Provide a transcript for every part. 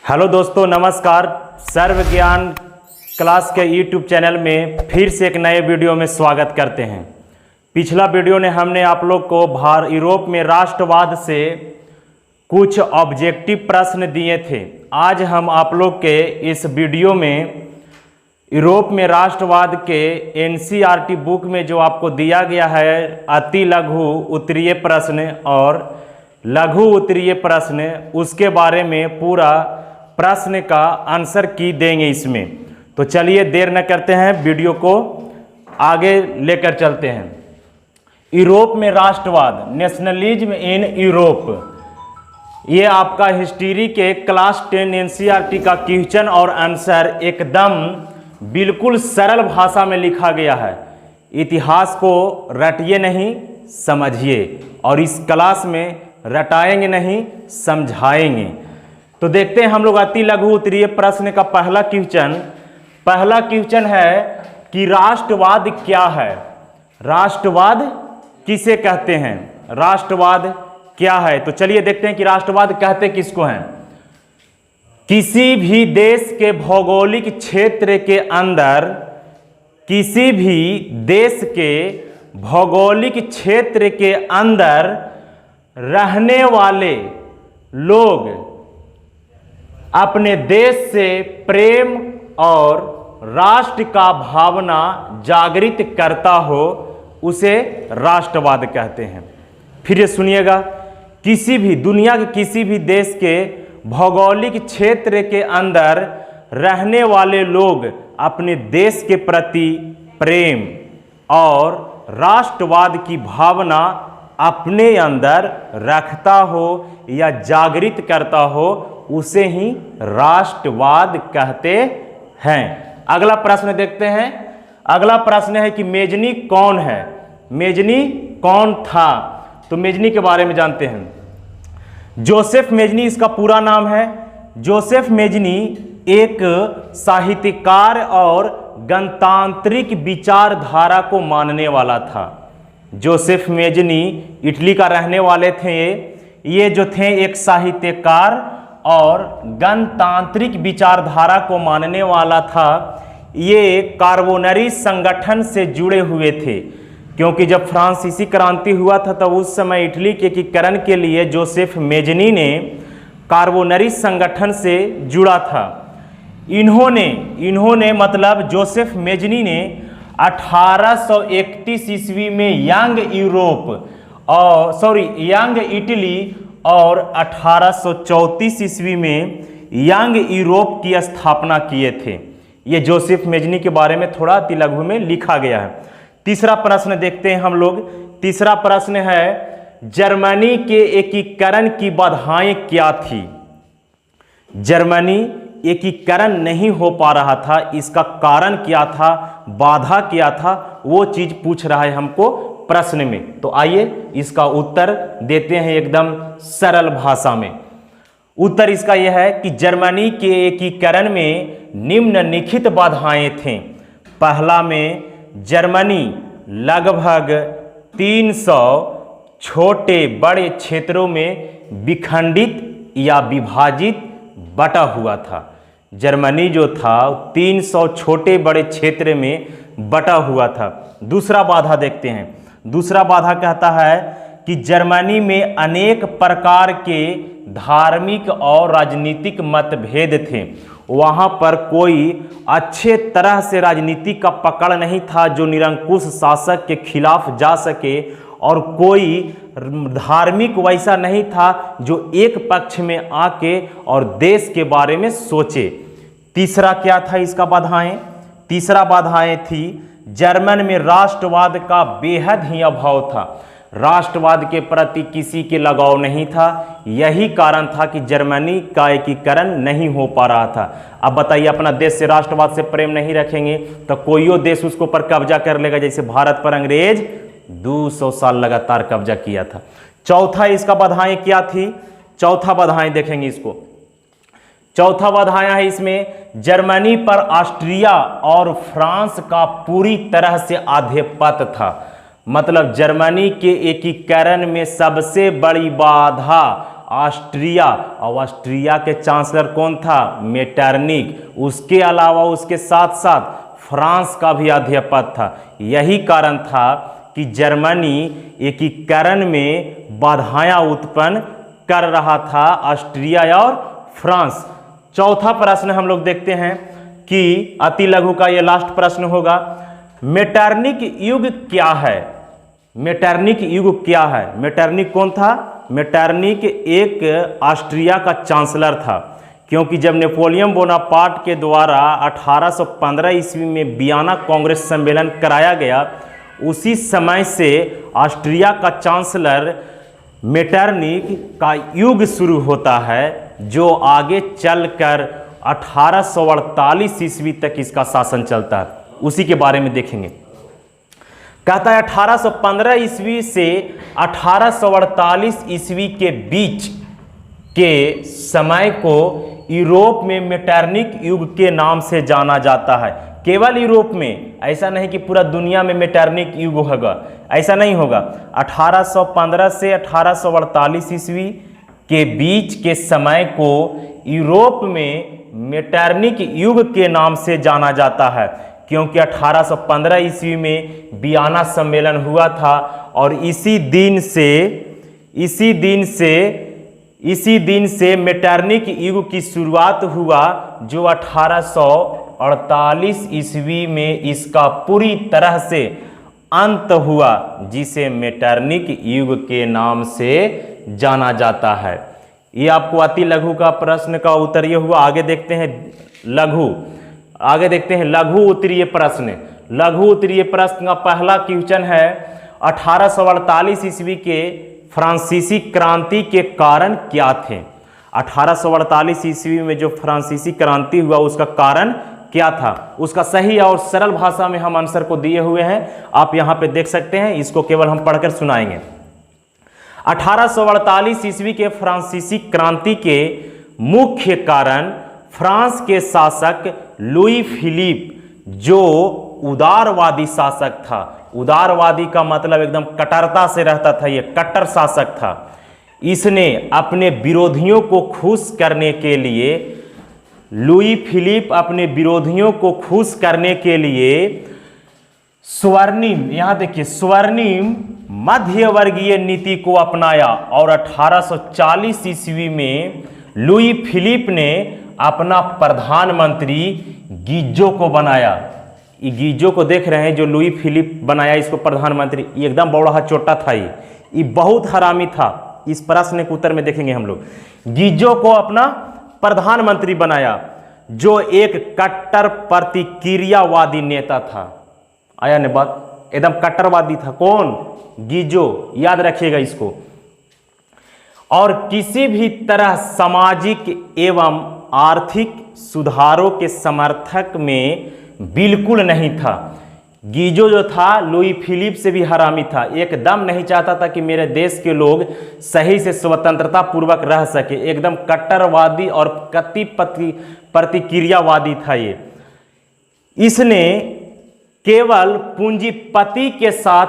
Hello दोस्तों, नमस्कार। सर्व ज्ञान क्लास के यूट्यूब चैनल में फिर से एक नए वीडियो में स्वागत करते हैं। पिछला वीडियो ने हमने आप लोग को यूरोप में राष्ट्रवाद से कुछ ऑब्जेक्टिव प्रश्न दिए थे। आज हम आप लोग के इस वीडियो में यूरोप में राष्ट्रवाद के एनसीईआरटी बुक में जो आपको दिया गया है अति लघु उत्तरीय प्रश्न और लघु उत्तरीय प्रश्न, उसके बारे में पूरा प्रश्न का आंसर की देंगे इसमें। तो चलिए देर न करते हैं, वीडियो को आगे लेकर चलते हैं। यूरोप में राष्ट्रवाद, नेशनलिज्म इन यूरोप, ये आपका हिस्ट्री के क्लास 10 एनसीईआरटी का क्वेश्चन और आंसर एकदम बिल्कुल सरल भाषा में लिखा गया है। इतिहास को रटिए नहीं, समझिए, और इस क्लास में रटाएंगे नहीं, समझाएंगे। तो देखते हैं हम लोग अति लघु उत्तरीय प्रश्न का पहला क्वेश्चन है कि राष्ट्रवाद क्या है। राष्ट्रवाद किसे कहते हैं, राष्ट्रवाद क्या है। तो चलिए देखते हैं कि राष्ट्रवाद कहते किसको हैं। किसी भी देश के भौगोलिक क्षेत्र के अंदर, किसी भी देश के भौगोलिक क्षेत्र के अंदर रहने वाले लोग अपने देश से प्रेम और राष्ट्र का भावना जागृत करता हो, उसे राष्ट्रवाद कहते हैं। फिर ये सुनिएगा, किसी भी दुनिया के किसी भी देश के भौगोलिक क्षेत्र के अंदर रहने वाले लोग अपने देश के प्रति प्रेम और राष्ट्रवाद की भावना अपने अंदर रखता हो या जागृत करता हो, उसे ही राष्ट्रवाद कहते हैं। अगला प्रश्न देखते हैं। अगला प्रश्न है कि मेजनी कौन है, मेजनी कौन था। तो मेजनी के बारे में जानते हैं। जोसेफ मेजनी इसका पूरा नाम है। जोसेफ मेजनी एक साहित्यकार और गणतांत्रिक विचारधारा को मानने वाला था। जोसेफ मेजनी इटली का रहने वाले थे। ये जो थे एक साहित्यकार और गणतांत्रिक विचारधारा को मानने वाला था। ये कार्बोनरी संगठन से जुड़े हुए थे, क्योंकि जब फ्रांसीसी क्रांति हुआ था तब उस समय इटली के एकीकरण के लिए जोसेफ मेजनी ने कार्बोनरी संगठन से जुड़ा था। इन्होंने मतलब जोसेफ मेजनी ने 1831 ईस्वी में यंग इटली और 1834 ईस्वी में यंग यूरोप की स्थापना किए थे। ये जोसेफ मेजनी के बारे में थोड़ा अति लघु में लिखा गया है। तीसरा प्रश्न देखते हैं हम लोग। तीसरा प्रश्न है, जर्मनी के एकीकरण की बाधाएं क्या थी। जर्मनी एकीकरण नहीं हो पा रहा था, इसका कारण क्या था, बाधा क्या था, वो चीज पूछ रहा है हमको प्रश्न में। तो आइए इसका उत्तर देते हैं एकदम सरल भाषा में। उत्तर इसका यह है कि जर्मनी के एकीकरण में निम्नलिखित बाधाएं थीं। पहला में जर्मनी लगभग 300 छोटे बड़े क्षेत्रों में विखंडित या विभाजित बटा हुआ था। जर्मनी जो था 300 छोटे बड़े क्षेत्र में बटा हुआ था। दूसरा बाधा देखते हैं। दूसरा बाधा कहता है कि जर्मनी में अनेक प्रकार के धार्मिक और राजनीतिक मतभेद थे। वहाँ पर कोई अच्छे तरह से राजनीति का पकड़ नहीं था जो निरंकुश शासक के खिलाफ जा सके, और कोई धार्मिक वैसा नहीं था जो एक पक्ष में आके और देश के बारे में सोचे। तीसरा क्या था इसका बाधाएं। तीसरा बाधाएं थी जर्मन में राष्ट्रवाद का बेहद ही अभाव था। राष्ट्रवाद के प्रति किसी के लगाव नहीं था। यही कारण था कि जर्मनी का एकीकरण नहीं हो पा रहा था। अब बताइए, अपना देश से राष्ट्रवाद से प्रेम नहीं रखेंगे तो कोई देश उसको पर कब्जा कर लेगा। जैसे भारत पर अंग्रेज 200 साल लगातार कब्जा किया था। चौथा इसका बाधाएं क्या थी। चौथा बाधाएं देखेंगे इसको। चौथा बाधाएं है इसमें, जर्मनी पर ऑस्ट्रिया और फ्रांस का पूरी तरह से आधिपत्य था। मतलब जर्मनी के एकीकरण में सबसे बड़ी बाधा ऑस्ट्रिया, और ऑस्ट्रिया के चांसलर कौन था? मेटरनिक। उसके अलावा उसके साथ साथ फ्रांस का भी अध्यक्ष था। यही कारण था कि जर्मनी एकीकरण में बाधाएं उत्पन्न कर रहा था, ऑस्ट्रिया और फ्रांस। चौथा प्रश्न हम लोग देखते हैं कि अति लघु का ये लास्ट प्रश्न होगा, मेटरनिक युग क्या है? मेटरनिक युग क्या है? मेटरनिक कौन था? मेटरनिक एक ऑस्ट्रिया का चांसलर था, क्योंकि जब नेपोलियन बोनापार्ट के द्वारा 1815 ईस्वी में वियना कांग्रेस सम्मेलन कराया गया, उसी समय से ऑस्ट्रिया का चांसलर मेटरनिक का युग शुरू होता है, जो आगे चलकर 1848 ईस्वी तक इसका शासन चलता है। उसी के बारे में देखेंगे। कहता है 1815 ईस्वी से 1848 ईस्वी के बीच के समय को यूरोप में मेटरनिक युग के नाम से जाना जाता है। केवल यूरोप में, ऐसा नहीं कि पूरा दुनिया में मेटरनिक युग होगा, ऐसा नहीं होगा। 1815 से 1848 ईस्वी के बीच के समय को यूरोप में मेटरनिक युग के नाम से जाना जाता है, क्योंकि 1815 ईस्वी में वियना सम्मेलन हुआ था और इसी दिन से मेटरनिक युग की शुरुआत हुआ, जो 1848 ईस्वी में इसका पूरी तरह से अंत हुआ, जिसे मेटरनिक युग के नाम से जाना जाता है। ये आपको अति लघु का प्रश्न का उत्तर ये हुआ। आगे देखते हैं लघु उत्तरीय प्रश्न। लघु उत्तरीय प्रश्न का पहला क्वेश्चन है, 1848 ईस्वी के फ्रांसीसी क्रांति के कारण क्या थे? 1848 ईस्वी में जो फ्रांसीसी क्रांति हुआ उसका कारण क्या था? उसका सही और सरल भाषा में हम आंसर को दिए हुए हैं, आप यहां पे देख सकते हैं। इसको केवल हम पढ़कर सुनाएंगे। 1848 ईस्वी के फ्रांसीसी क्रांति के मुख्य कारण फ्रांस के शासक लुई फिलिप, जो उदारवादी शासक था। उदारवादी का मतलब एकदम कट्टरता से रहता था, ये कट्टर शासक था। इसने अपने विरोधियों को खुश करने के लिए, लुई फिलिप अपने विरोधियों को खुश करने के लिए स्वर्णिम, यहां देखिए, स्वर्णिम मध्यवर्गीय नीति को अपनाया और 1840 ईस्वी में लुई फिलिप ने अपना प्रधानमंत्री गीजो को बनाया। ये गीजो को देख रहे हैं, जो लुई फिलिप बनाया इसको प्रधानमंत्री, ये एकदम बौड़ा चोटा था। ये बहुत हरामी था। इस प्रश्न के उत्तर में देखेंगे हम लोग। गीजो को अपना प्रधानमंत्री बनाया, जो एक कट्टर प्रतिक्रियावादी नेता था। आया ने बात, एकदम कट्टरवादी था। कौन? गीजो, याद रखिएगा इसको। और किसी भी तरह सामाजिक एवं आर्थिक सुधारों के समर्थक में बिल्कुल नहीं था। गीजो जो था लुई फिलिप से भी हरामी था। एकदम नहीं चाहता था कि मेरे देश के लोग सही से स्वतंत्रता पूर्वक रह सके। एकदम कट्टरवादी और कति प्रतिक्रियावादी था ये। इसने केवल पूंजीपति के साथ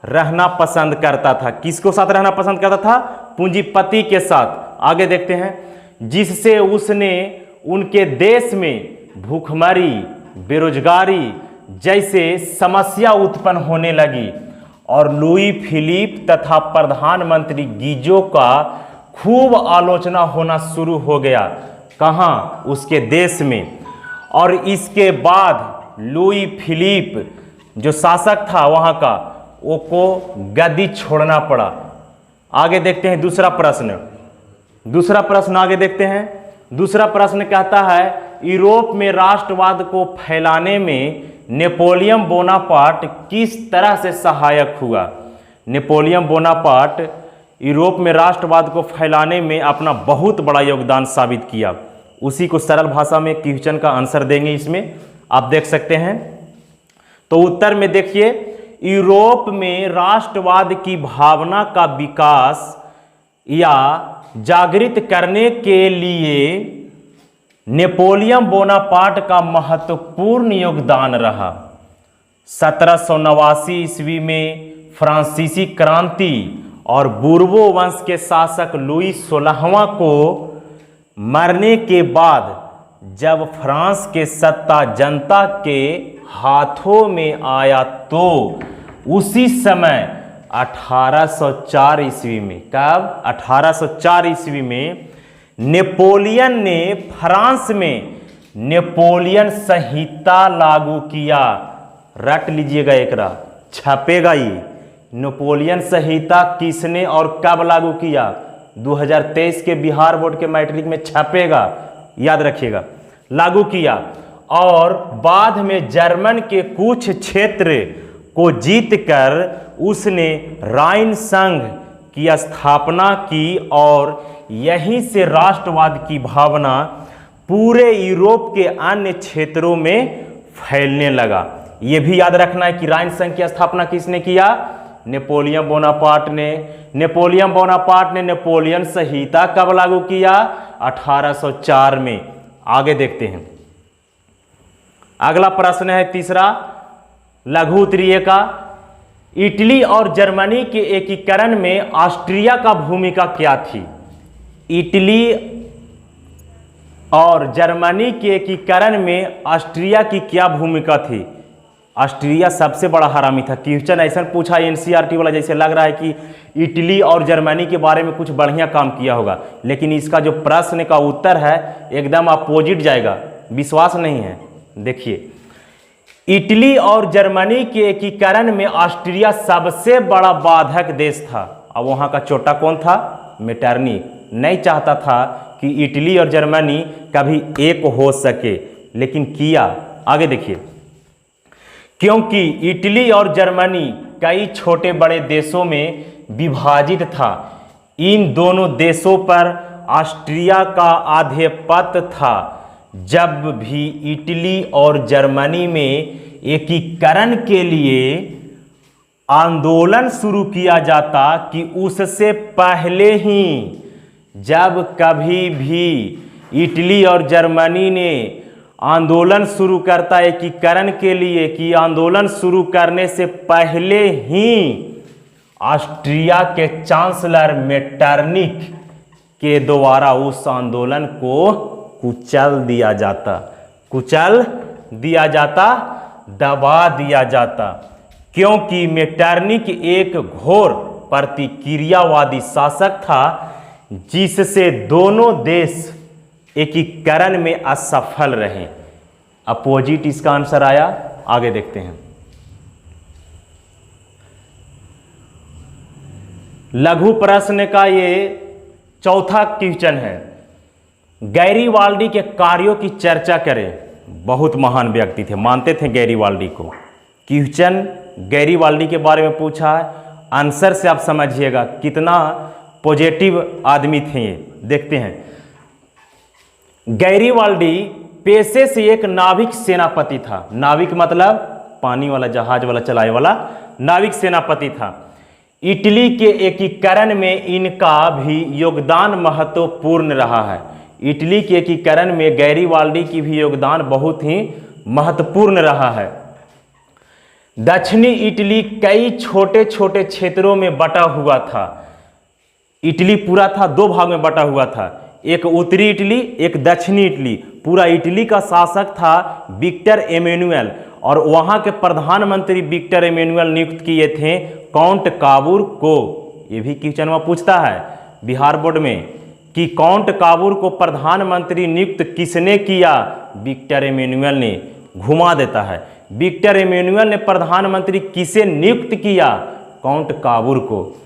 रहना पसंद करता था। किसको साथ रहना पसंद करता था? पूंजीपति के साथ। आगे देखते हैं। जिससे उसने उनके देश में भूखमरी, बेरोजगारी जैसे समस्या उत्पन्न होने लगी और लुई फिलिप तथा प्रधानमंत्री गीजो का खूब आलोचना होना शुरू हो गया। कहाँ? उसके देश में। और इसके बाद लुई फिलिप जो शासक था वहाँ का, वो को गद्दी छोड़ना पड़ा। आगे देखते हैं दूसरा प्रश्न आगे देखते हैं। दूसरा प्रश्न कहता है, यूरोप में राष्ट्रवाद को फैलाने में नेपोलियन बोनापार्ट किस तरह से सहायक हुआ? नेपोलियन बोनापार्ट यूरोप में राष्ट्रवाद को फैलाने में अपना बहुत बड़ा योगदान साबित किया। उसी को सरल भाषा में क्वेश्चन का आंसर देंगे, इसमें आप देख सकते हैं। तो उत्तर में देखिए, यूरोप में राष्ट्रवाद की भावना का विकास या जागृत करने के लिए नेपोलियन बोनापार्ट का महत्वपूर्ण योगदान रहा। 1789 ईस्वी में फ्रांसीसी क्रांति और बूर्बो वंश के शासक लुई 16वां को मरने के बाद जब फ्रांस के सत्ता जनता के हाथों में आया तो उसी समय 1804 ईस्वी में, कब 1804 ईस्वी में नेपोलियन ने फ्रांस में नेपोलियन संहिता लागू किया। रट लीजिएगा, एकरा छपेगा ये। नेपोलियन संहिता किसने और कब लागू किया? 2023 के बिहार बोर्ड के मैट्रिक में छपेगा, याद रखिएगा। लागू किया और बाद में जर्मन के कुछ क्षेत्र को जीतकर उसने राइन संघ की स्थापना की और यहीं से राष्ट्रवाद की भावना पूरे यूरोप के अन्य क्षेत्रों में फैलने लगा। यह भी याद रखना है कि राइन संघ की स्थापना किसने किया? नेपोलियन बोनापार्ट ने। नेपोलियन बोनापार्ट ने नेपोलियन संहिता कब लागू किया? 1804 में। आगे देखते हैं। अगला प्रश्न है तीसरा, लघु उत्तरीय का। इटली और जर्मनी के एकीकरण में ऑस्ट्रिया का भूमिका क्या थी? इटली और जर्मनी के एकीकरण में ऑस्ट्रिया की क्या भूमिका थी? ऑस्ट्रिया सबसे बड़ा हरामी था। क्वेश्चन ऐसा पूछा एनसीईआरटी वाला, जैसे लग रहा है कि इटली और जर्मनी के बारे में कुछ बढ़िया काम किया होगा, लेकिन इसका जो प्रश्न का उत्तर है एकदम अपोजिट जाएगा। विश्वास नहीं है? देखिए, इटली और जर्मनी के एकीकरण में ऑस्ट्रिया सबसे बड़ा बाधक देश था। अब वहां का चोटा कौन था? मेटरनिख। नहीं चाहता था कि इटली और जर्मनी कभी एक हो सके, लेकिन किया। आगे देखिए, क्योंकि इटली और जर्मनी कई छोटे बड़े देशों में विभाजित था, इन दोनों देशों पर ऑस्ट्रिया का आधिपत्य था। जब भी इटली और जर्मनी में एकीकरण के लिए आंदोलन शुरू किया जाता कि उससे पहले ही जब कभी भी इटली और जर्मनी ने आंदोलन शुरू करता एकीकरण के लिए, कि आंदोलन शुरू करने से पहले ही ऑस्ट्रिया के चांसलर मेटरनिख के द्वारा उस आंदोलन को कुचल दिया जाता, दबा दिया जाता। क्योंकि मेटरनिख एक घोर प्रतिक्रियावादी शासक था, जिससे दोनों देश एकीकरण में असफल रहे। अपोजिट इसका आंसर आया। आगे देखते हैं। लघु प्रश्न का ये चौथा क्वेश्चन है। गैरीवाल्डी के कार्यों की चर्चा करें। बहुत महान व्यक्ति थे, मानते थे गैरीवाल्डी को। क्वेश्चन गैरीवाल्डी के बारे में पूछा है, आंसर से आप समझिएगा कितना पॉजिटिव आदमी थे ये। देखते हैं। गैरीवाल्डी पेशे से एक नाविक सेनापति था। नाविक मतलब पानी वाला, जहाज वाला चलाए वाला नाविक सेनापति था। इटली के एकीकरण में इनका भी योगदान महत्वपूर्ण रहा है। इटली के एकीकरण में गैरीवाल्डी की भी योगदान बहुत ही महत्वपूर्ण रहा है। दक्षिणी इटली कई छोटे छोटे क्षेत्रों में बटा हुआ था। इटली पूरा था, दो भाग में बटा हुआ था, एक उत्तरी इटली, एक दक्षिणी इटली। पूरा इटली का शासक था विक्टर एमेनुएल, और वहां के प्रधानमंत्री विक्टर एमेनुएल नियुक्त किए थे काउंट काबूर को। ये भी क्वेश्चन में पूछता है बिहार बोर्ड में कि काउंट काबूर को प्रधानमंत्री नियुक्त किसने किया? विक्टर एमेनुएल ने। घुमा देता है। विक्टर एमेनुएल ने प्रधानमंत्री किसे नियुक्त किया? काउंट काबूर को,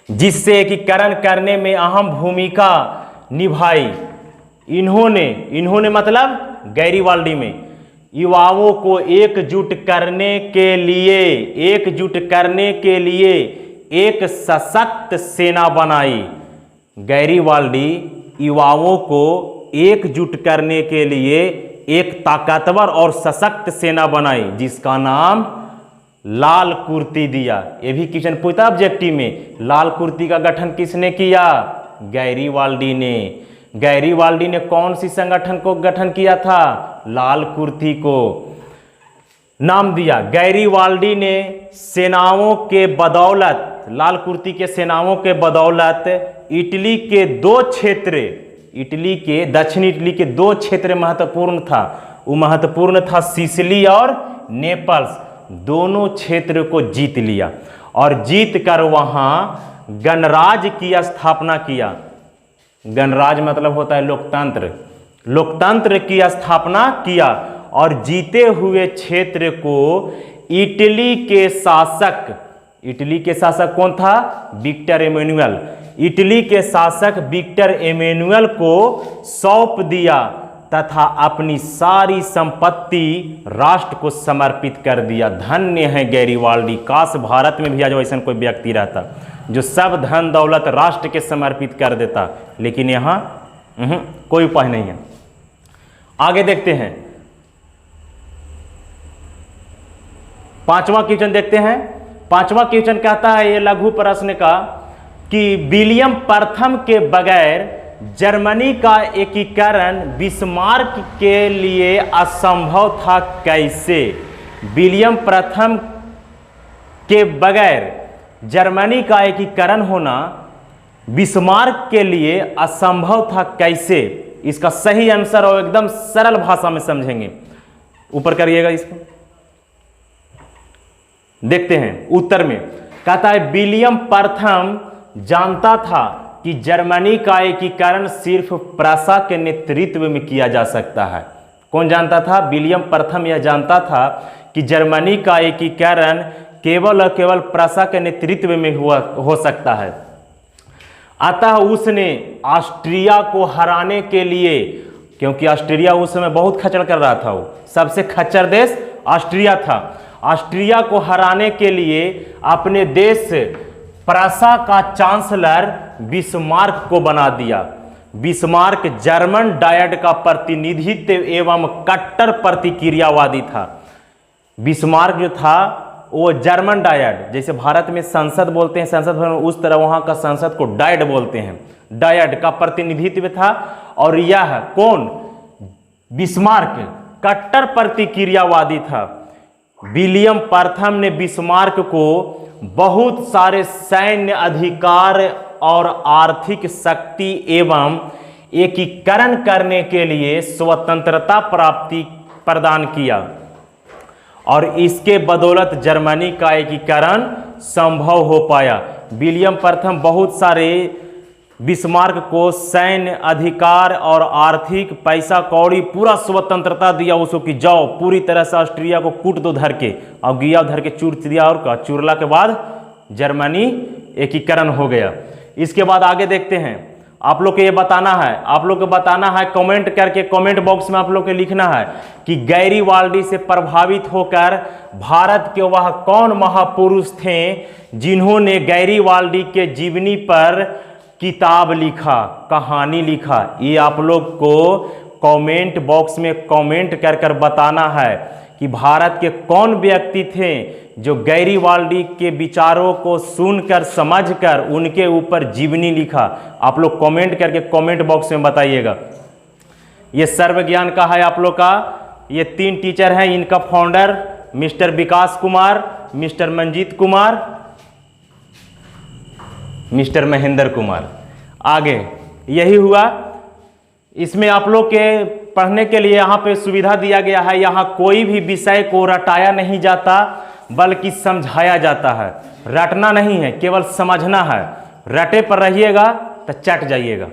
जिससे एकीकरण करने में अहम भूमिका निभाई। इन्होंने मतलब गैरीवाल्डी में युवाओं को एकजुट करने के लिए एक सशक्त सेना बनाई। गैरीवाल्डी युवाओं को एकजुट करने के लिए एक ताकतवर और सशक्त सेना बनाई, जिसका नाम लाल कुर्ती दिया। ये भी क्वेश्चन पूछता ऑब्जेक्टिव में। लाल कुर्ती का गठन किसने किया? गैरीवाल्डी ने। गैरीवाल्डी ने कौन सी संगठन को गठन किया था? लाल कुर्ती को नाम दिया। गैरीवाल्डी ने सेनाओं के बदौलत लाल कुर्ती के सेनाओं के बदौलत इटली के दो क्षेत्र, इटली के दक्षिणी इटली के दो क्षेत्र महत्वपूर्ण था। वो महत्वपूर्ण था सिसिली और नेपल्स। दोनों क्षेत्र को जीत लिया और जीत कर वहाँ गणराज्य की स्थापना किया। गणराज्य मतलब होता है लोकतंत्र। लोकतंत्र की स्थापना किया और जीते हुए क्षेत्र को इटली के शासक कौन था? Victor Emmanuel. इटली के शासक विक्टर एमेनुअल को सौंप दिया तथा अपनी सारी संपत्ति राष्ट्र को समर्पित कर दिया। धन्य है गैरिबाल्डी। काश भारत में भी आज ऐसा कोई व्यक्ति रहता जो सब धन दौलत राष्ट्र के समर्पित कर देता, लेकिन यहाँ कोई उपाय नहीं है। आगे देखते हैं, पांचवा क्वेश्चन देखते हैं। पांचवा क्वेश्चन कहता है ये लघु प्रश्न का कि विलियम प्रथम के बगैर जर्मनी का एकीकरण बिस्मार्क के लिए असंभव था कैसे? विलियम प्रथम के बगैर जर्मनी का एकीकरण होना बिस्मार्क के लिए असंभव था कैसे? इसका सही आंसर और एकदम सरल भाषा में समझेंगे। ऊपर करिएगा इसको, देखते हैं उत्तर में। कहता है विलियम प्रथम जानता था कि जर्मनी का एकीकरण सिर्फ प्रसा के नेतृत्व में किया जा सकता है। कौन जानता था? विलियम प्रथम यह जानता था कि जर्मनी का एकीकरण केवल और केवल प्रसा के नेतृत्व में हो सकता है। अतः उसने ऑस्ट्रिया को हराने के लिए, क्योंकि ऑस्ट्रिया उस समय बहुत खच्चर कर रहा था, वो सबसे खच्चर देश ऑस्ट्रिया था। ऑस्ट्रिया को हराने के लिए अपने देश प्रसा का चांसलर बिस्मार्क को बना दिया। बिस्मार्क जर्मन डायड का प्रतिनिधित्व एवं कट्टर प्रतिक्रियावादी था। बिस्मार्क जो था वो जर्मन डायड, जैसे भारत में संसद बोलते हैं संसद भवन, उस तरह वहाँ का संसद को डायड बोलते हैं। डायड का प्रतिनिधित्व था। और यह कौन? बिस्मार्क कट्टर प्रतिक्रियावादी था। विलियम प्रथम ने बिस्मार्क को बहुत सारे सैन्य अधिकार और आर्थिक शक्ति एवं एकीकरण करने के लिए स्वतंत्रता प्राप्ति प्रदान किया और इसके बदौलत जर्मनी का एकीकरण संभव हो पाया। विलियम प्रथम बहुत सारे बिस्मार्क को सैन्य अधिकार और आर्थिक पैसा कौड़ी पूरा स्वतंत्रता दिया उसको कि जाओ पूरी तरह से ऑस्ट्रिया को कूट दो धर के, और गिया धर के चूर दिया और चूरला के बाद जर्मनी एकीकरण हो गया। इसके बाद आगे देखते हैं। आप लोग को ये बताना है, आप लोग को बताना है कमेंट करके, कमेंट बॉक्स में आप लोग को लिखना है कि गैरिबाल्डी से प्रभावित होकर भारत के वह कौन महापुरुष थे जिन्होंने गैरिबाल्डी के जीवनी पर किताब लिखा, कहानी लिखा। ये आप लोग को कमेंट बॉक्स में कमेंट कर कर बताना है कि भारत के कौन व्यक्ति थे जो गैरिबाल्डी के विचारों को सुनकर समझकर उनके ऊपर जीवनी लिखा। आप लोग कमेंट करके कमेंट बॉक्स में बताइएगा। ये सर्वज्ञान का है आप लोग का। ये 3 टीचर हैं, इनका फाउंडर मिस्टर विकास कुमार, मिस्टर मंजीत कुमार, मिस्टर महेंद्र कुमार। आगे यही हुआ। इसमें आप लोग के पढ़ने के लिए यहाँ पे सुविधा दिया गया है। यहाँ कोई भी विषय को रटाया नहीं जाता बल्कि समझाया जाता है। रटना नहीं है, केवल समझना है। रटे पर रहिएगा तो चट जाइएगा।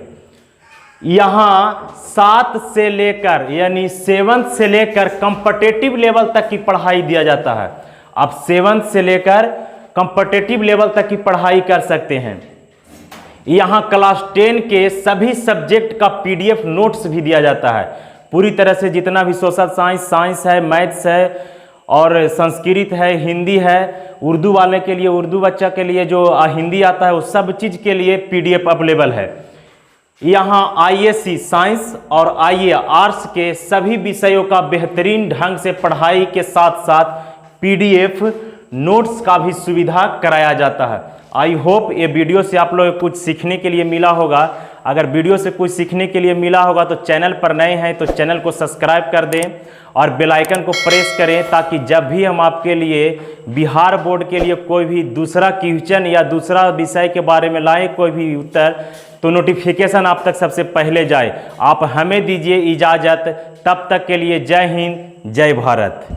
यहाँ 7 से लेकर यानी 7th से लेकर कॉम्पिटिटिव लेवल तक की पढ़ाई दिया जाता है। आप 7th से लेकर कॉम्पिटिटिव लेवल तक की पढ़ाई कर सकते हैं। यहाँ क्लास 10 के सभी सब्जेक्ट का PDF नोट्स भी दिया जाता है। पूरी तरह से जितना भी सोशल साइंस, साइंस है, मैथ्स है और संस्कृत है, हिंदी है, उर्दू वाले के लिए, उर्दू बच्चा के लिए जो हिंदी आता है वो सब चीज़ के लिए PDF अवेलेबल है। यहाँ ISC साइंस और IA आर्ट्स के सभी विषयों का बेहतरीन ढंग से पढ़ाई के साथ साथ PDF नोट्स का भी सुविधा कराया जाता है। आई होप ये वीडियो से आप लोग कुछ सीखने के लिए मिला होगा। अगर वीडियो से कुछ सीखने के लिए मिला होगा तो चैनल पर नए हैं तो चैनल को सब्सक्राइब कर दें और बेल आइकन को प्रेस करें, ताकि जब भी हम आपके लिए बिहार बोर्ड के लिए कोई भी दूसरा क्वेश्चन या दूसरा विषय के बारे में लाएँ कोई भी उत्तर, तो नोटिफिकेशन आप तक सबसे पहले जाए। आप हमें दीजिए इजाज़त, तब तक के लिए जय हिंद, जय भारत।